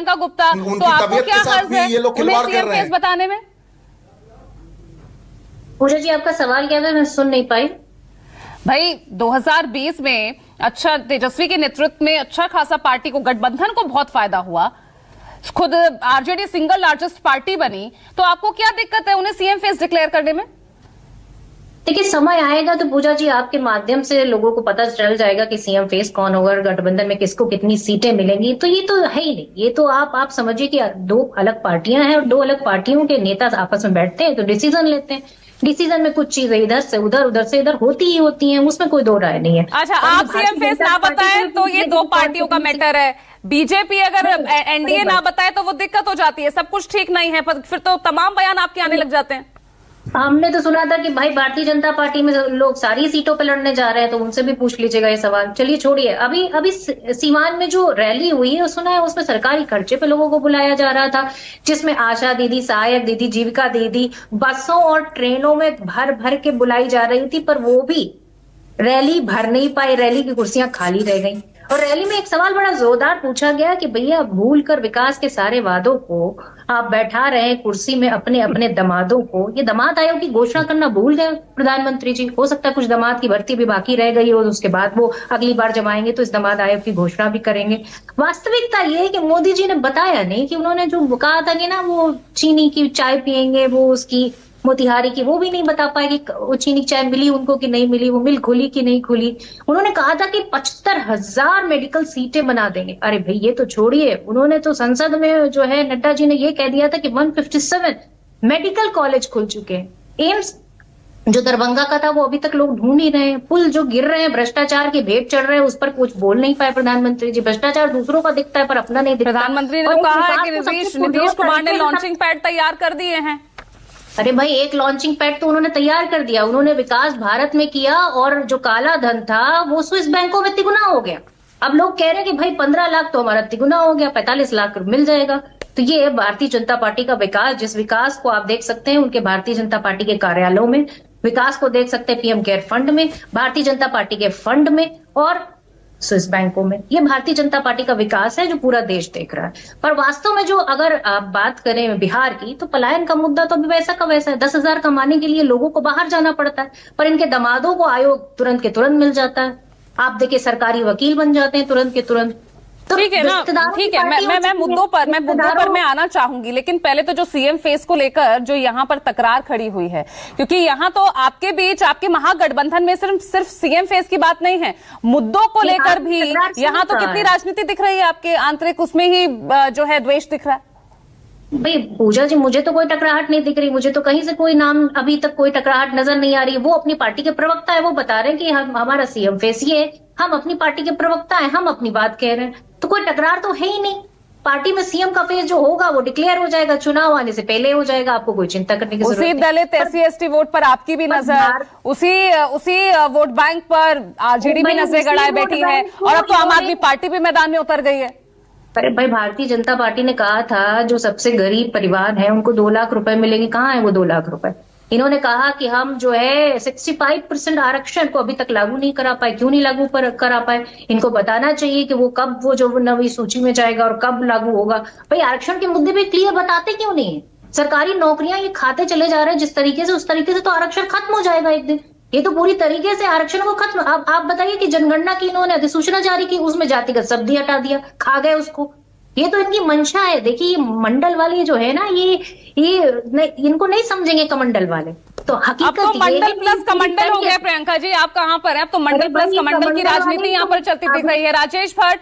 प्रियंका गुप्ता, तो आपको क्या हर्ज है उन्हें सीएम फेस बताने में? पूजा जी, आपका सवाल क्या था? मैं सुन नहीं पाई। भाई 2020 में अच्छा तेजस्वी के नेतृत्व में अच्छा खासा पार्टी को, गठबंधन को बहुत फायदा हुआ, खुद आरजेडी सिंगल लार्जेस्ट पार्टी बनी, तो आपको क्या दिक्कत है उन्हें सीएम फेस डिक्लेयर करने में? देखिए, समय आएगा तो पूजा जी आपके माध्यम से लोगों को पता चल जाएगा कि सीएम फेस कौन होगा और गठबंधन में किसको कितनी सीटें मिलेंगी। तो ये तो है ही नहीं, ये तो आप समझिए कि दो अलग पार्टियां हैं और दो अलग पार्टियों के नेता आपस में बैठते हैं तो डिसीजन लेते हैं। डिसीजन में कुछ चीजें इधर से उधर, उधर से इधर होती ही होती हैं, उसमें कोई दो राय नहीं है। अच्छा, आप सीएम फेस ना बताए तो ये दो पार्टियों का मैटर है, बीजेपी अगर एनडीए ना बताए तो वो दिक्कत हो जाती है, सब कुछ ठीक नहीं है, पर फिर तो तमाम बयान आपके आने लग जाते हैं। हमने तो सुना था कि भाई भारतीय जनता पार्टी में लोग सारी सीटों पे लड़ने जा रहे हैं, तो उनसे भी पूछ लीजिएगा ये सवाल। चलिए छोड़िए, अभी सीवान में जो रैली हुई है सुना है उसमें सरकारी खर्चे पे लोगों को बुलाया जा रहा था, जिसमें आशा दीदी, सहायक दीदी, जीविका दीदी बसों और ट्रेनों में भर भर के बुलाई जा रही थी, पर वो भी रैली भर नहीं पाई, रैली की कुर्सियां खाली रह गई। और रैली में एक सवाल बड़ा जोरदार पूछा गया कि भैया भूल कर विकास के सारे वादों को आप बैठा रहे हैं कुर्सी में अपने अपने दामादों को। ये दामाद आयोग की घोषणा करना भूल गए प्रधानमंत्री जी। हो सकता है कुछ दामाद की भर्ती भी बाकी रह गई और उसके बाद वो अगली बार जब आएंगे तो इस दामाद आयोग की घोषणा भी करेंगे। वास्तविकता ये है कि मोदी जी ने बताया नहीं कि उन्होंने जो कहा था कि ना वो चीनी की चाय पियेंगे, वो उसकी मोतिहारी की, वो भी नहीं बता पाए कि वो चीनी चाय मिली उनको कि नहीं मिली, वो मिल खुली कि नहीं खुली। उन्होंने कहा था कि 75,000 मेडिकल सीटें बना देंगे। अरे भाई ये तो छोड़िए, उन्होंने तो संसद में जो है नड्डा जी ने ये कह दिया था कि 157 मेडिकल कॉलेज खुल चुके हैं। एम्स जो दरभंगा का था वो अभी तक लोग ढूंढ ही रहे हैं। पुल जो गिर रहे हैं, भ्रष्टाचार के भेंट चढ़ रहे हैं, उस पर कुछ बोल नहीं पाए प्रधानमंत्री जी। भ्रष्टाचार दूसरों का दिखता है पर अपना नहीं दिखता। प्रधानमंत्री ने तो कहा है कि नीतीश कुमार ने लॉन्चिंग पैड तैयार कर दिए हैं। अरे भाई, एक लॉन्चिंग पैड तो उन्होंने तैयार कर दिया, उन्होंने विकास भारत में किया और जो काला धन था वो स्विस बैंकों में तिगुना हो गया। अब लोग कह रहे हैं कि भाई 15 लाख तो हमारा तिगुना हो गया, 45 लाख मिल जाएगा। तो ये है भारतीय जनता पार्टी का विकास, जिस विकास को आप देख सकते हैं उनके भारतीय जनता पार्टी के कार्यालयों में, विकास को देख सकते हैं पीएम केयर फंड में, भारतीय जनता पार्टी के फंड में और स्विस बैंकों में। ये भारतीय जनता पार्टी का विकास है जो पूरा देश देख रहा है। पर वास्तव में जो अगर आप बात करें बिहार की, तो पलायन का मुद्दा तो अभी वैसा का वैसा है। 10,000 कमाने के लिए लोगों को बाहर जाना पड़ता है, पर इनके दामादों को आयोग तुरंत के तुरंत मिल जाता है। आप देखिए सरकारी वकील बन जाते हैं तुरंत के तुरंत। ठीक है ना, ठीक है, मैं मुद्दों पर मैं आना चाहूंगी, लेकिन पहले तो जो सीएम फेस को लेकर जो यहाँ पर तकरार खड़ी हुई है, क्योंकि यहाँ तो आपके बीच, आपके महागठबंधन में सिर्फ सीएम फेस की बात नहीं है, मुद्दों को लेकर भी यहाँ तो कितनी राजनीति दिख रही है आपके आंतरिक, उसमें ही जो है द्वेष दिख रहा है। भाई पूजा जी, मुझे तो कोई टकराहट नहीं दिख रही, मुझे तो कहीं से कोई नाम अभी तक कोई टकराहट नजर नहीं आ रही। वो अपनी पार्टी के प्रवक्ता है, वो बता रहे हैं कि हमारा सीएम फेस ये है, हम अपनी पार्टी के प्रवक्ता है, हम अपनी बात कह रहे हैं, तो कोई टकरार तो है ही नहीं। पार्टी में सीएम का फेस जो होगा वो डिक्लेयर हो जाएगा, चुनाव आने से पहले हो जाएगा, आपको कोई चिंता करने की जरूरत नहीं। उसी दलित SC/ST वोट पर आपकी भी नजर, उसी वोट बैंक पर आरजेडी भी नजरें गड़ाए बैठी है, और अब तो आम आदमी पार्टी भी मैदान में उतर गई है। अरे भाई, भारतीय जनता पार्टी ने कहा था जो सबसे गरीब परिवार है उनको 2 लाख रुपए मिलेंगे, कहाँ है वो 2 लाख रुपए? इन्होंने कहा कि हम जो है 65% आरक्षण को अभी तक लागू नहीं करा पाए। क्यों नहीं लागू करा पाए? इनको बताना चाहिए कि वो कब वो जो नवी सूची में जाएगा और कब लागू होगा। भाई आरक्षण के मुद्दे पे क्लियर बताते क्यों नहीं है? सरकारी नौकरियां ये खाते चले जा रहे हैं जिस तरीके से, उस तरीके से तो आरक्षण खत्म हो जाएगा एक दिन। ये तो पूरी तरीके से आरक्षण को खत्म। आप बताइए कि जनगणना की इन्होंने अधिसूचना जारी की, उसमें जातिगत शब्द हटा दिया, खा गए उसको। ये तो इनकी मंशा है। देखिए मंडल वाले जो है ना, ये इनको नहीं समझेंगे कमंडल वाले। तो हकीकत अब तो मंडल प्लस कमंडल हो गया प्रियंका जी, आप कहाँ पर है? अब तो मंडल प्लस कमंडल की राजनीति यहाँ पर चलती दिख रही है। राजेश भट्ट,